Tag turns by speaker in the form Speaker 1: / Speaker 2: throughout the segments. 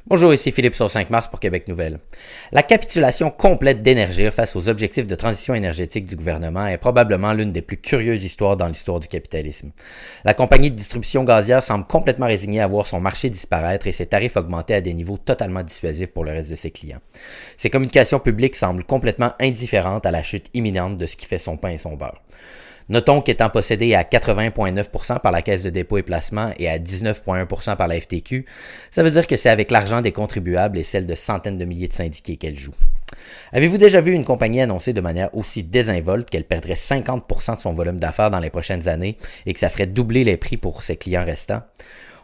Speaker 1: Bonjour, ici Philippe sur 5 mars pour Québec Nouvelle. La capitulation complète d'Énergir face aux objectifs de transition énergétique du gouvernement est probablement l'une des plus curieuses histoires dans l'histoire du capitalisme. La compagnie de distribution gazière semble complètement résignée à voir son marché disparaître et ses tarifs augmenter à des niveaux totalement dissuasifs pour le reste de ses clients. Ses communications publiques semblent complètement indifférentes à la chute imminente de ce qui fait son pain et son beurre. Notons qu'étant possédé à 80,9% par la Caisse de dépôt et placement et à 19,1% par la FTQ, ça veut dire que c'est avec l'argent des contribuables et celle de centaines de milliers de syndiqués qu'elle joue. Avez-vous déjà vu une compagnie annoncer de manière aussi désinvolte qu'elle perdrait 50% de son volume d'affaires dans les prochaines années et que ça ferait doubler les prix pour ses clients restants?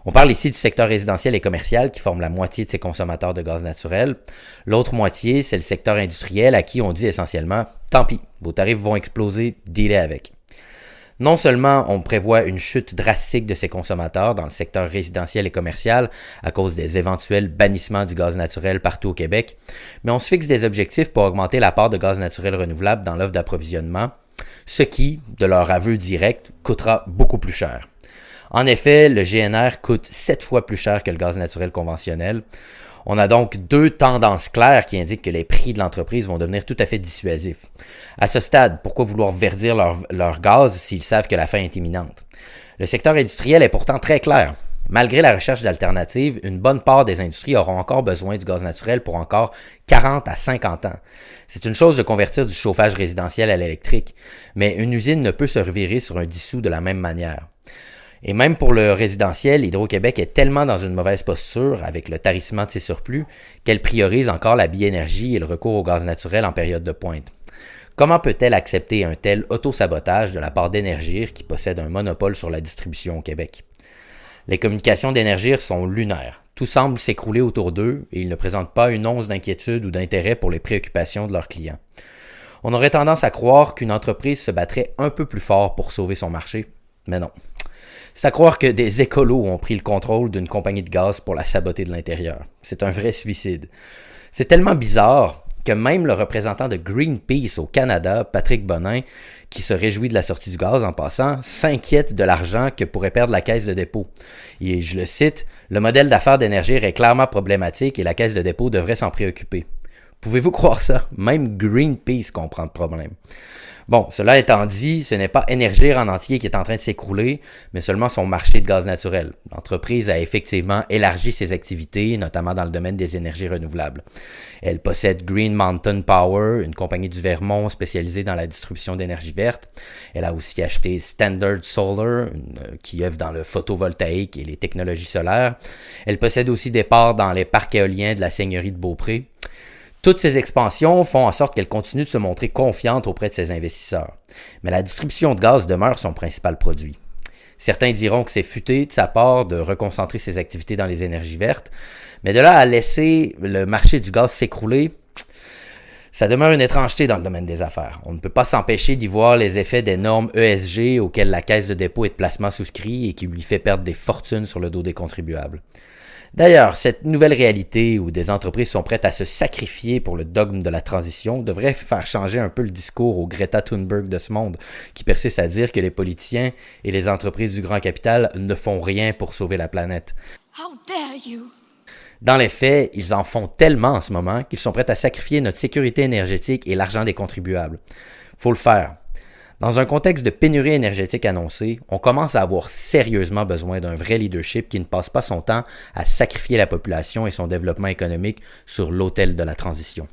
Speaker 1: On parle ici du secteur résidentiel et commercial qui forme la moitié de ses consommateurs de gaz naturel. L'autre moitié, c'est le secteur industriel à qui on dit essentiellement « Tant pis, vos tarifs vont exploser, dealez avec ». Non seulement on prévoit une chute drastique de ces consommateurs dans le secteur résidentiel et commercial à cause des éventuels bannissements du gaz naturel partout au Québec, mais on se fixe des objectifs pour augmenter la part de gaz naturel renouvelable dans l'offre d'approvisionnement, ce qui, de leur aveu direct, coûtera beaucoup plus cher. En effet, le GNR coûte 7 fois plus cher que le gaz naturel conventionnel. On a donc deux tendances claires qui indiquent que les prix de l'entreprise vont devenir tout à fait dissuasifs. À ce stade, pourquoi vouloir verdir leur gaz s'ils savent que la fin est imminente? Le secteur industriel est pourtant très clair. Malgré la recherche d'alternatives, une bonne part des industries auront encore besoin du gaz naturel pour encore 40 à 50 ans. C'est une chose de convertir du chauffage résidentiel à l'électrique, mais une usine ne peut se revirer sur un dissous de la même manière. Et même pour le résidentiel, Hydro-Québec est tellement dans une mauvaise posture avec le tarissement de ses surplus qu'elle priorise encore la biénergie et le recours au gaz naturel en période de pointe. Comment peut-elle accepter un tel autosabotage de la part d'Énergir qui possède un monopole sur la distribution au Québec? Les communications d'Énergir sont lunaires. Tout semble s'écrouler autour d'eux et ils ne présentent pas une once d'inquiétude ou d'intérêt pour les préoccupations de leurs clients. On aurait tendance à croire qu'une entreprise se battrait un peu plus fort pour sauver son marché, mais non. C'est à croire que des écolos ont pris le contrôle d'une compagnie de gaz pour la saboter de l'intérieur. C'est un vrai suicide. C'est tellement bizarre que même le représentant de Greenpeace au Canada, Patrick Bonin, qui se réjouit de la sortie du gaz en passant, s'inquiète de l'argent que pourrait perdre la Caisse de dépôt. Et je le cite, « Le modèle d'affaires d'Énergir est clairement problématique et la Caisse de dépôt devrait s'en préoccuper. » Pouvez-vous croire ça? Même Greenpeace comprend le problème. Bon, cela étant dit, ce n'est pas Énergir en entier qui est en train de s'écrouler, mais seulement son marché de gaz naturel. L'entreprise a effectivement élargi ses activités, notamment dans le domaine des énergies renouvelables. Elle possède Green Mountain Power, une compagnie du Vermont spécialisée dans la distribution d'énergie verte. Elle a aussi acheté Standard Solar, qui œuvre dans le photovoltaïque et les technologies solaires. Elle possède aussi des parts dans les parcs éoliens de la Seigneurie de Beaupré. Toutes ces expansions font en sorte qu'elle continue de se montrer confiante auprès de ses investisseurs. Mais la distribution de gaz demeure son principal produit. Certains diront que c'est futé de sa part de reconcentrer ses activités dans les énergies vertes, mais de là à laisser le marché du gaz s'écrouler, ça demeure une étrangeté dans le domaine des affaires. On ne peut pas s'empêcher d'y voir les effets des normes ESG auxquelles la Caisse de dépôt et de placement souscrit et qui lui fait perdre des fortunes sur le dos des contribuables. D'ailleurs, cette nouvelle réalité où des entreprises sont prêtes à se sacrifier pour le dogme de la transition devrait faire changer un peu le discours au Greta Thunberg de ce monde, qui persiste à dire que les politiciens et les entreprises du grand capital ne font rien pour sauver la planète.
Speaker 2: How dare you?
Speaker 1: Dans les faits, ils en font tellement en ce moment qu'ils sont prêts à sacrifier notre sécurité énergétique et l'argent des contribuables. Faut le faire. Dans un contexte de pénurie énergétique annoncée, on commence à avoir sérieusement besoin d'un vrai leadership qui ne passe pas son temps à sacrifier la population et son développement économique sur l'autel de la transition.